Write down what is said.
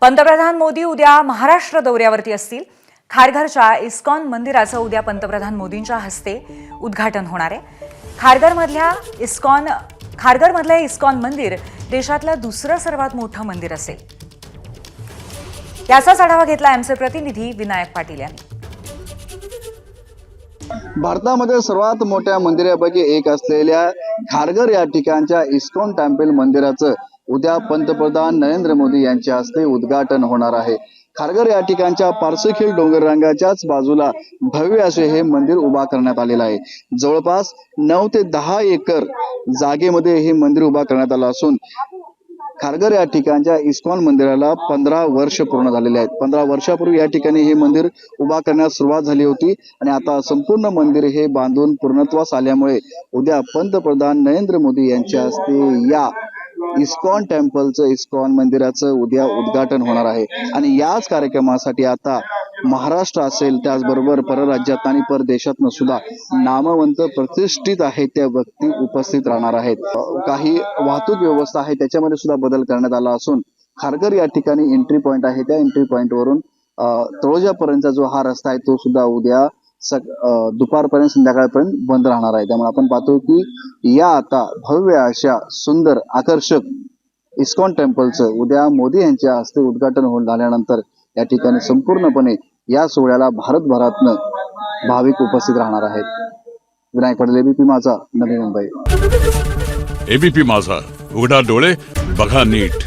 पंतप्रधान मोदी उद्या महाराष्ट्र दौऱ्यावरती असतील। खारघरच्या इस्कॉन मंदिराचं उद्या पंतप्रधान मोदींच्या हस्ते उद्घाटन होणार आहे। खारघरमधलं इस्कॉन मंदिर देशातलं दुसरं सर्वात मोठं मंदिर असेल। याचाच आढावा घेतला आमचे प्रतिनिधी विनायक पाटील यांनी। भारतामध्ये सर्वात मोठ्या मंदिरापैकी एक असलेल्या खारघर या ठिकाणच्या इस्कॉन टेम्पल मंदिराचं उद्या पंतप्रधान नरेंद्र मोदी यांच्या हस्ते उद्घाटन होणार आहे। खारघर या ठिकाणच्या पारसखील डोंगररांगाच्याच बाजूला भव्य असे हे मंदिर उभा करण्यात आलेलं आहे। जवळपास 9 ते 10 एकर जागेमध्ये हे मंदिर उभा करण्यात आलं असून खारघर या ठिकाणच्या इस्कॉन मंदिराला 15 वर्ष पूर्ण झालेले आहेत। 15 वर्षापूर्वी या ठिकाणी हे मंदिर उभा करण्यास सुरुवात झाली होती आणि आता संपूर्ण मंदिर हे बांधून पूर्णत्वास आल्यामुळे उद्या पंतप्रधान नरेंद्र मोदी यांच्या हस्ते या इस्कॉन टेम्पलचं इस्कॉन मंदिराचं उद्या उद्घाटन होणार आहे। आणि याच कार्यक्रमासाठी आता महाराष्ट्र असेल त्याचबरोबर परराज्यात आणि परदेशातनं सुद्धा नामवंत प्रतिष्ठित आहेत त्या व्यक्ती उपस्थित राहणार आहेत। काही वाहतूक व्यवस्था आहे त्याच्यामध्ये सुद्धा बदल करण्यात आला असून खारघर या ठिकाणी एंट्री पॉइंट आहे त्या एंट्री पॉइंट वरून तळोजापर्यंतचा जो हा रस्ता आहे तो सुद्धा उद्या दुपारपर्यंत संध्याकाळपर्यंत बंद राहणार आहे। त्यामुळे आपण पाहतो की या आता भव्य अशा सुंदर आकर्षक इस्कॉन टेम्पलचं उद्या मोदी यांच्या हस्ते उद्घाटन होऊन झाल्यानंतर या ठिकाणी संपूर्णपणे या सोहळ्याला भारतभरातनं भाविक उपस्थित राहणार आहेत। विनायक पाटील, एबीपी माझा, नवी मुंबई। एबीपी माझा, उघडा डोळे बघा नीट।